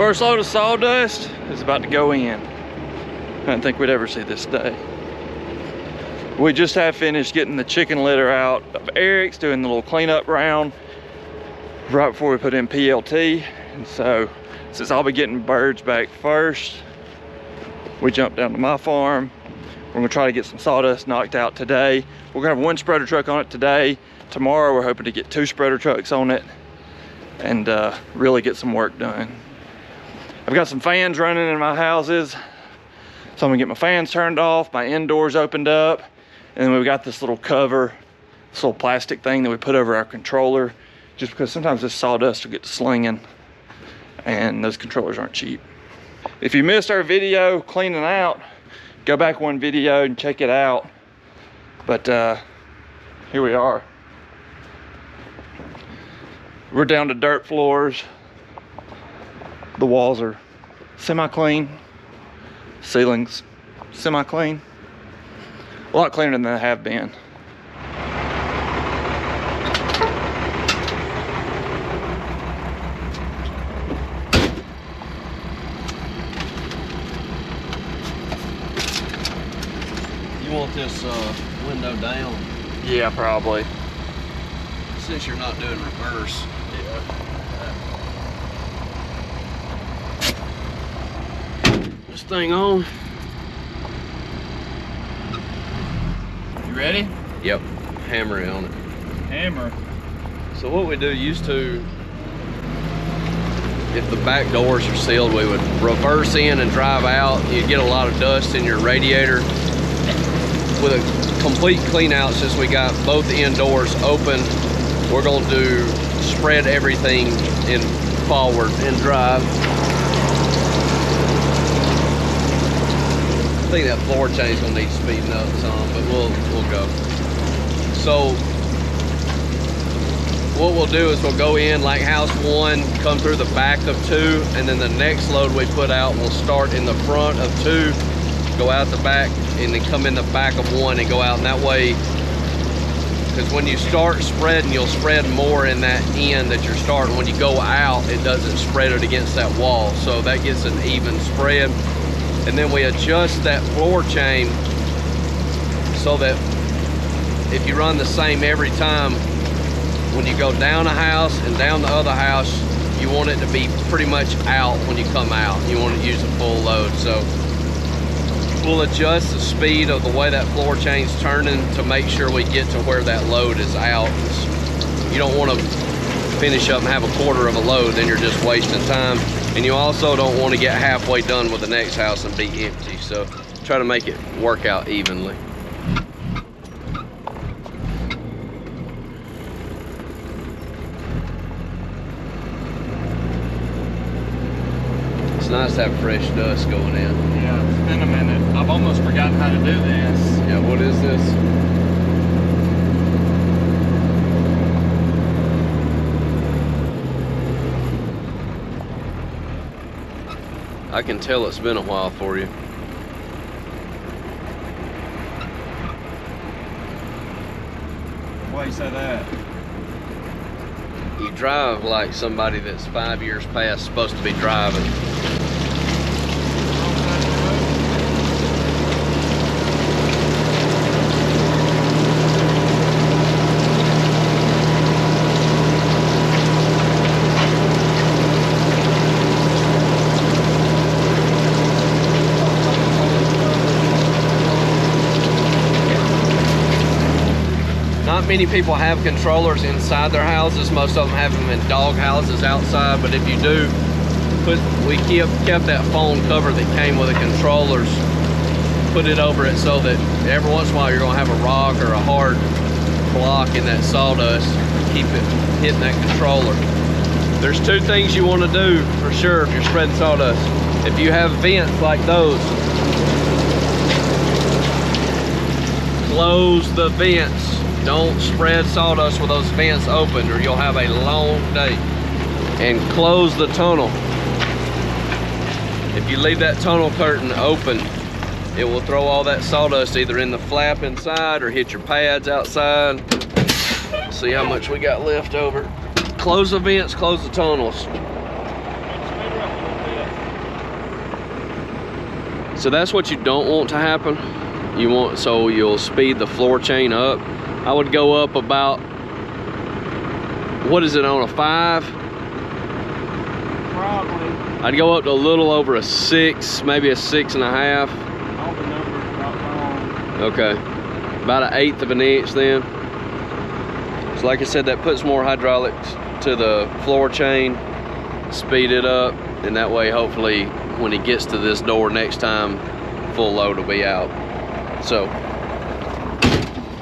First load of sawdust is about to go in. I didn't think we'd ever see this day. We just have finished getting the chicken litter out of Eric's, doing the little cleanup round right before we put in PLT. And so, since I'll be getting birds back first, we jumped down to my farm. We're gonna try to get some sawdust knocked out today. We're gonna have one spreader truck on it today. Tomorrow, we're hoping to get 2 spreader trucks on it and really get some work done. I've got some fans running in my houses, so I'm gonna get my fans turned off, my indoors opened up, and then we've got this little cover, this little plastic thing that we put over our controller, just because sometimes this sawdust will get to slinging, and those controllers aren't cheap. If you missed our video cleaning out, go back one video and check it out. But here we are. We're down to dirt floors. The walls are semi-clean. Ceilings semi-clean. A lot cleaner than they have been. You want this window down? Yeah, probably. Since you're not doing reverse. This thing on. You ready? Yep, hammer it on it. Hammer. So what we do used to, if the back doors are sealed, we would reverse in and drive out. You'd get a lot of dust in your radiator. With a complete clean out, since we got both end doors open, we're gonna do spread everything in forward and drive. I think that floor change gonna need speeding up some, but we'll go. So what we'll do is we'll go in like house 1, come through the back of 2, and then the next load we put out will start in the front of 2, go out the back, and then come in the back of 1 and go out. And that way, because when you start spreading, you'll spread more in that end that you're starting. When you go out, it doesn't spread it against that wall, so that gets an even spread. And then we adjust that floor chain so that if you run the same every time, when you go down a house and down the other house, you want it to be pretty much out when you come out. You want to use a full load. So we'll adjust the speed of the way that floor chain's turning to make sure we get to where that load is out. You don't want to finish up and have a quarter of a load, then you're just wasting time. And you also don't want to get halfway done with the next house and be empty. So try to make it work out evenly. It's nice to have fresh dust going in. Yeah, it's been a minute. I've almost forgotten how to do this. Yeah, what is this? I can tell it's been a while for you. Why do you say that? You drive like somebody that's 5 years past supposed to be driving. Not many people have controllers inside their houses. Most of them have them in dog houses outside, but if you do, we kept that foam cover that came with the controllers, put it over it so that every once in a while you're gonna have a rock or a hard block in that sawdust, keep it hitting that controller. There's 2 things you wanna do for sure if you're spreading sawdust. If you have vents like those, close the vents. Don't spread sawdust with those vents open or you'll have a long day. And close the tunnel. If you leave that tunnel curtain open, it will throw all that sawdust either in the flap inside or hit your pads outside. See how much we got left over. Close the vents, close the tunnels. So that's what you don't want to happen. So you'll speed the floor chain up. I would go up about, what is it on a 5? Probably. I'd go up to a little over a 6, maybe a 6.5. All the numbers about wrong. Okay, about 1/8 of an inch then. So like I said, that puts more hydraulics to the floor chain, speed it up, and that way hopefully when he gets to this door next time, full load will be out. So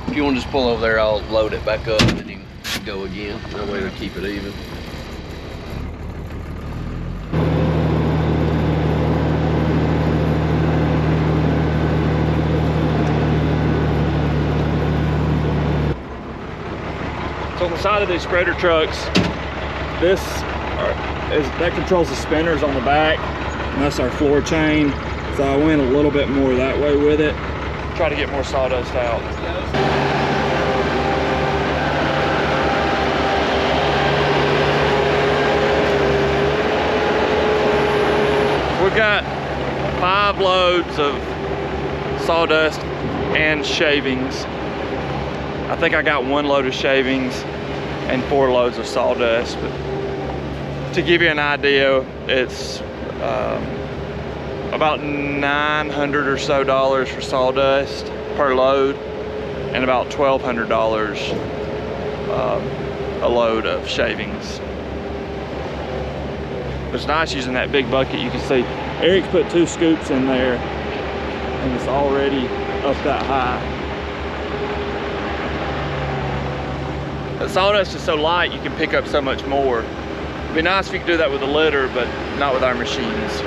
if you want to just pull over there, I'll load it back up and then you can go again. That way we'll keep it even. So on the side of these spreader trucks, that controls the spinners on the back, and that's our floor chain. So I went a little bit more that way with it. Try to get more sawdust out. We've got 5 loads of sawdust and shavings. I think I got 1 load of shavings and 4 loads of sawdust. But to give you an idea, it's about $900 or so for sawdust per load, and about $1,200 a load of shavings. It's nice using that big bucket. You can see Eric's put 2 scoops in there, and it's already up that high. The sawdust is so light, you can pick up so much more. It'd be nice if you could do that with a litter, but not with our machines.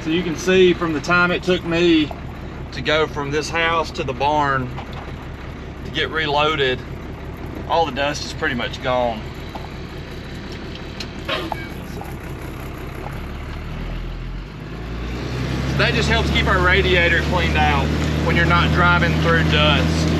So you can see from the time it took me to go from this house to the barn to get reloaded, all the dust is pretty much gone. So that just helps keep our radiator cleaned out when you're not driving through dust.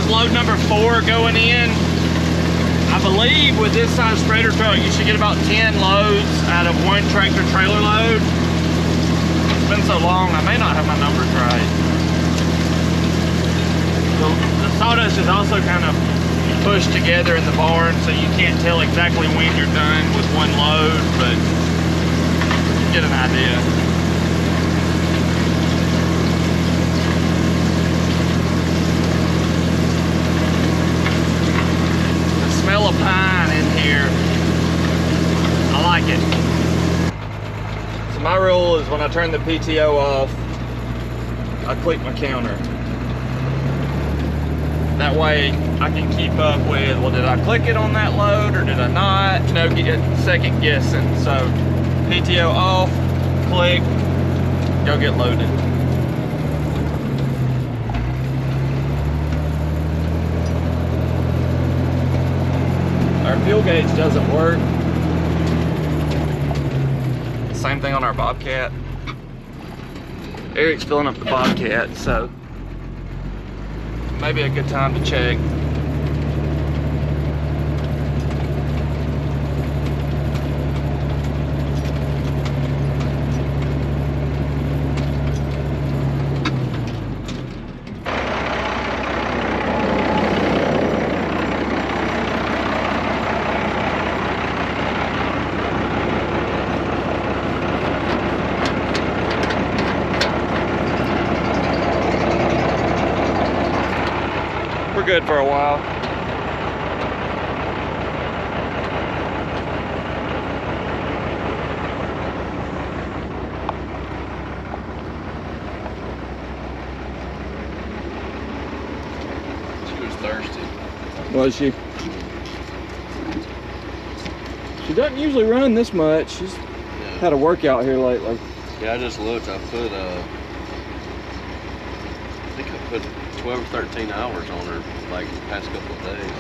Load number 4 going in. I believe with this size spreader truck, you should get about 10 loads out of 1 tractor trailer load. It's been so long, I may not have my numbers right. The sawdust is also kind of pushed together in the barn, so you can't tell exactly when you're done with 1 load, but you get an idea. Smell of pine in here. I like it. So my rule is when I turn the PTO off, I click my counter. That way I can keep up with, well, did I click it on that load or did I not? No second guessing. So PTO off, click, go get loaded. Our fuel gauge doesn't work. Same thing on our Bobcat. Eric's filling up the Bobcat, so maybe a good time to check. Good for a while. She was thirsty. Was she? She doesn't usually run this much. She's had a workout here lately. Yeah, I just looked. I put I think I 12 or 13 hours on her, like the past couple of days.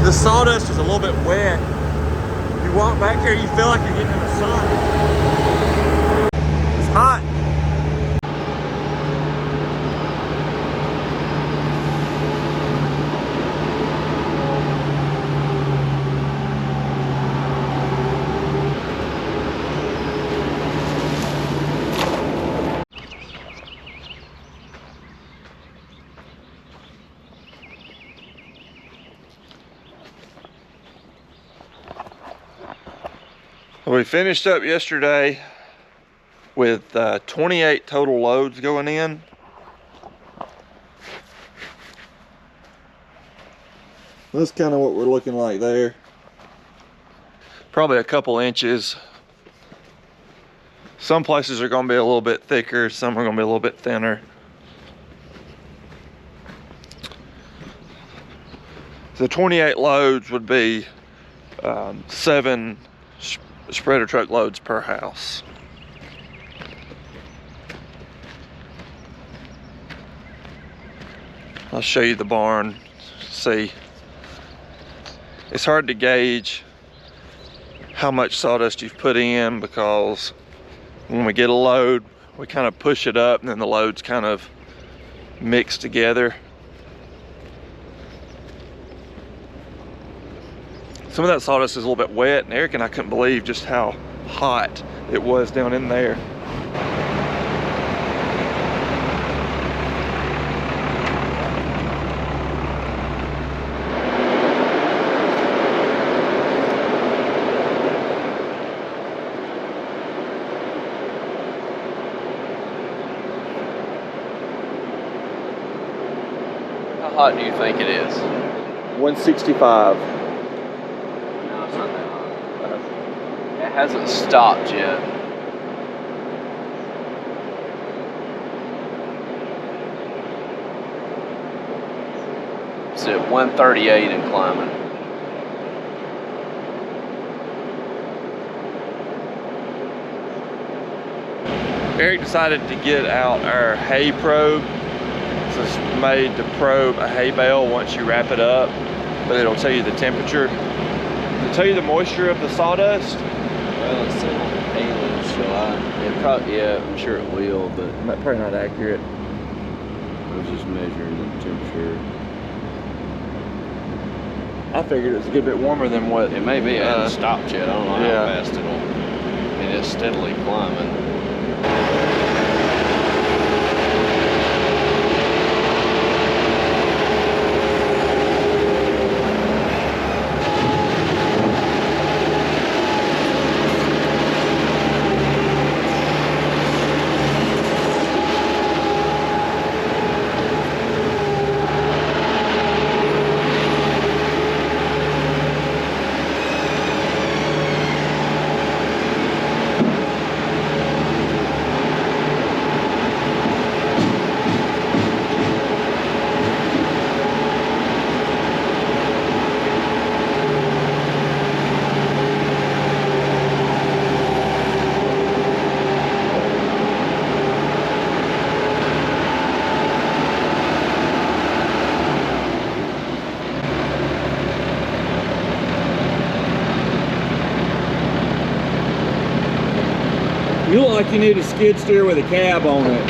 The sawdust is a little bit wet. You walk back here, you feel like you're getting in the sun. It's hot. We finished up yesterday with 28 total loads going in. That's kind of what we're looking like there. Probably a couple inches. Some places are going to be a little bit thicker, some are going to be a little bit thinner. The 28 loads would be 7 spreader truck loads per house. I'll show you the barn. See, it's hard to gauge how much sawdust you've put in, because when we get a load, we kind of push it up and then the loads kind of mix together. Some of that sawdust is a little bit wet, and Eric and I couldn't believe just how hot it was down in there. How hot do you think it is? 165. No, it's not that hot. It hasn't stopped yet. It's at 138 and climbing. Eric decided to get out our hay probe. It's made to probe a hay bale once you wrap it up, but it'll tell you the temperature. It'll tell you the moisture of the sawdust. Well, it's still on the payload, so it probably, yeah, I'm sure it will, but Probably not accurate. I was just measuring the temperature. I figured it was a good bit warmer than what It may be, it hasn't stopped yet. I don't know yeah. how fast it'll, I mean, it's steadily climbing. feel like you need a skid steer with a cab on it.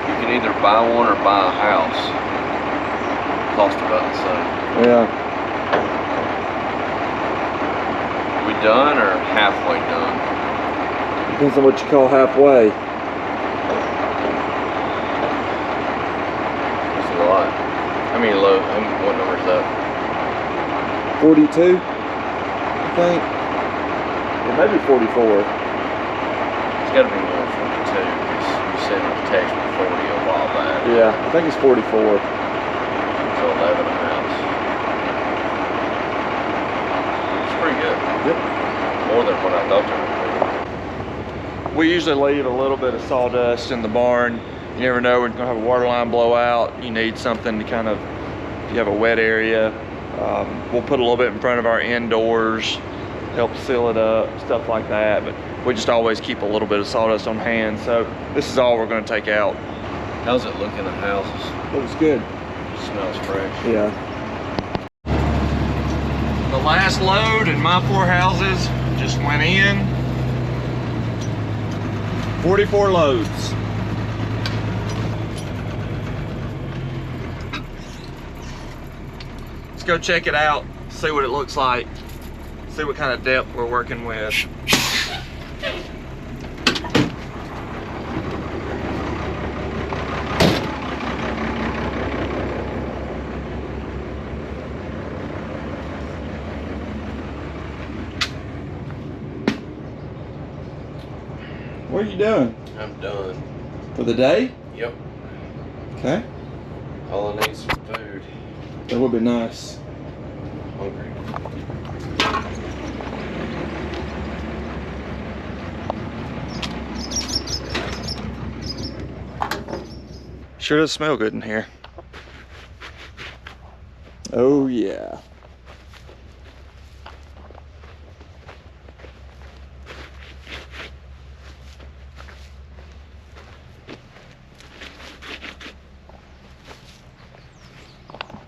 You can either buy one or buy a house. Cost about the same. Yeah. We done or halfway done? Depends on what you call halfway. That's a lot. How many low? What number is that? 42, I think. It may be 44. It's got to be more than 42 because you said it was text with 40 a while back. Yeah, I think it's 44. So 11 a house. It's pretty good. Yep. More than what I thought they would be. We usually leave a little bit of sawdust in the barn. You never know when you're gonna have a water line blow out. You need something to kind of, if you have a wet area, we'll put a little bit in front of our indoors, help seal it up, stuff like that. But we just always keep a little bit of sawdust on hand. So this is all we're gonna take out. How's it look in the houses? Looks good. Smells fresh. Yeah. The last load in my 4 houses just went in. 44 loads. Let's go check it out, see what it looks like, see what kind of depth we're working with. What are you doing? I'm done. For the day? Yep. Okay. All I need is some food. That would be nice. Hungry. Sure does smell good in here. Oh yeah.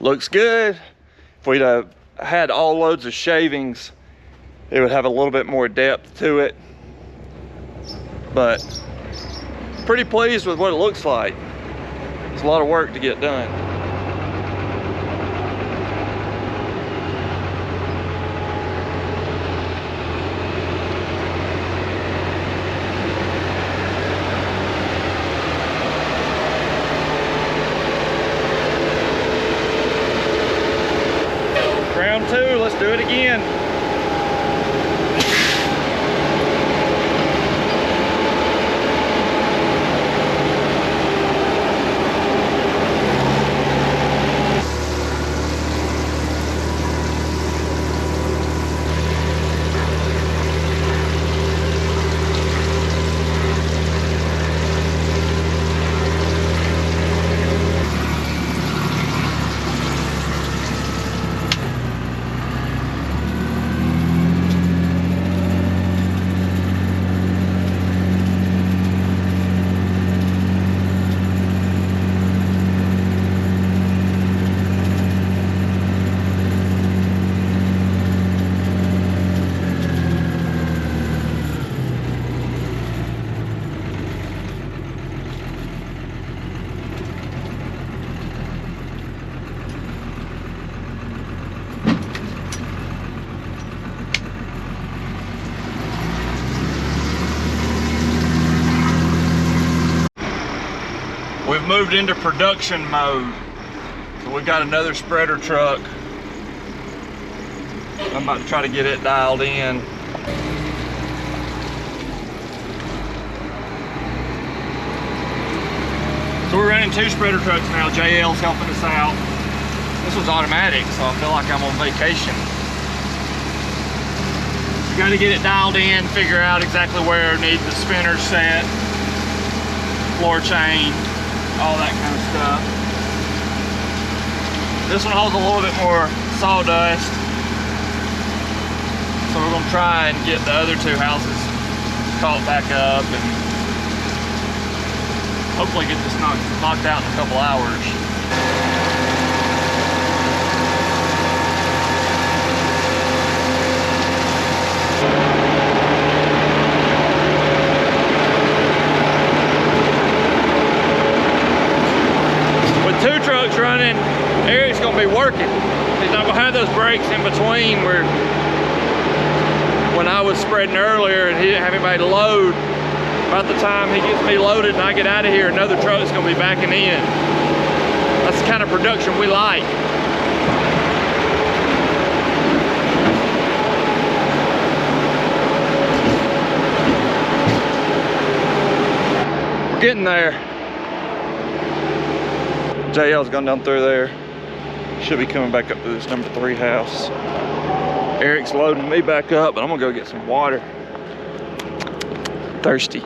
Looks good. If we'd have had all loads of shavings, it would have a little bit more depth to it. But pretty pleased with what it looks like. It's a lot of work to get done. Round 2, let's do it again. We've moved into production mode. So we've got another spreader truck. I'm about to try to get it dialed in. So we're running 2 spreader trucks now. JL's helping us out. This was automatic, so I feel like I'm on vacation. You gotta get it dialed in, figure out exactly where it needs the spinner set, floor chain, all that kind of stuff. This one holds a little bit more sawdust, so we're gonna try and get the other 2 houses caught back up and hopefully get this knocked out in a couple hours. working. He's not gonna have those breaks in between where when I was spreading earlier and he didn't have anybody to load. About the time he gets me loaded and I get out of here, another truck's gonna be backing in. That's the kind of production we like. We're getting there. JL's gone down through there. Should be coming back up to this number 3 house. Eric's loading me back up, but I'm gonna go get some water. Thirsty.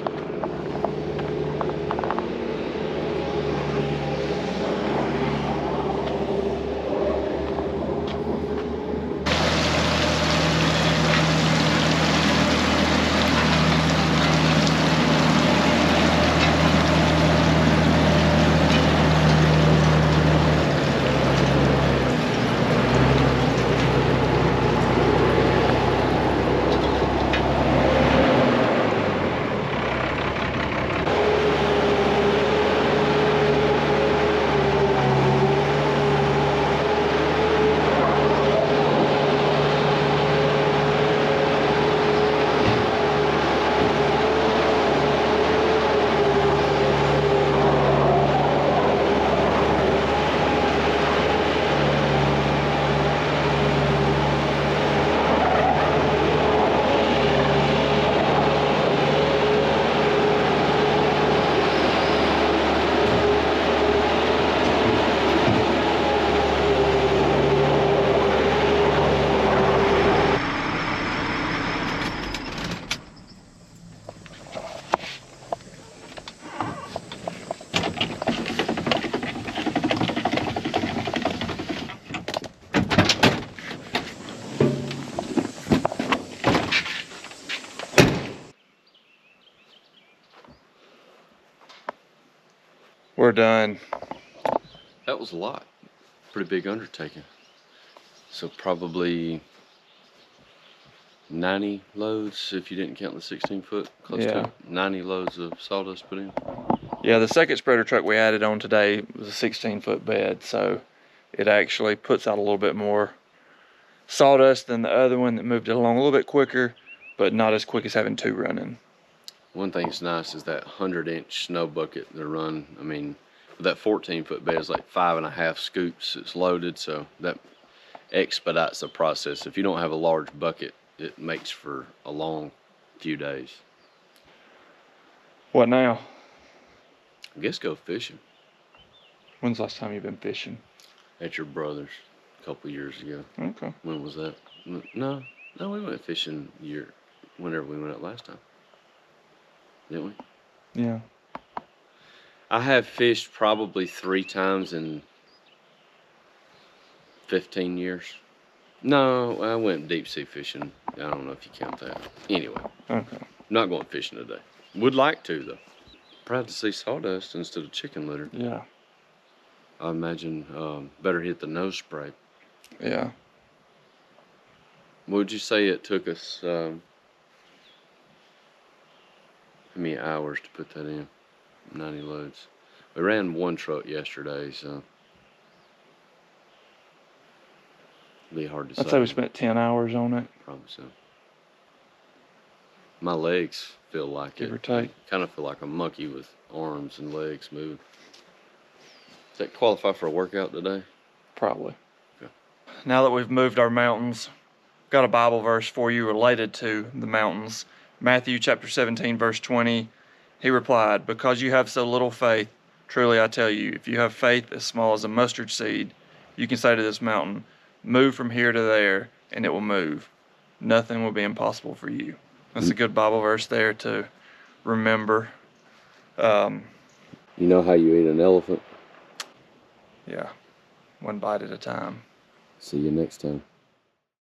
We're done. That was a lot. Pretty big undertaking. So probably 90 loads if you didn't count the 16 foot. Close to 90 loads of sawdust put in. Yeah, the second spreader truck we added on today was a 16-foot bed, so it actually puts out a little bit more sawdust than the other one that moved it along a little bit quicker, but not as quick as having 2 running. One thing that's nice is that 100-inch snow bucket they run. I mean, that 14-foot bed is like 5.5 scoops. It's loaded, so that expedites the process. If you don't have a large bucket, it makes for a long few days. What now? I guess go fishing. When's the last time you've been fishing? At your brother's a couple years ago. Okay. When was that? No, we went fishing whenever we went out last time. Didn't we? Yeah. I have fished probably 3 times in 15 years. No, I went deep sea fishing. I don't know if you count that. Anyway. Okay. Not going fishing today. Would like to though. Proud to see sawdust instead of chicken litter. Yeah. I imagine better hit the nose spray. Yeah. What would you say it took us? How many hours to put that in? 90 loads. We ran 1 truck yesterday, so it'd be hard to say. I'd say we spent 10 hours on it. Probably so. My legs feel like Give it. or take. Kind of feel like a monkey with arms and legs moving. Does that qualify for a workout today? Probably. Okay. Now that we've moved our mountains, got a Bible verse for you related to the mountains. Matthew chapter 17, verse 20. He replied, "Because you have so little faith, truly I tell you, if you have faith as small as a mustard seed, you can say to this mountain, move from here to there, and it will move. Nothing will be impossible for you." That's a good Bible verse there to remember. You know how you eat an elephant? Yeah, one bite at a time. See you next time.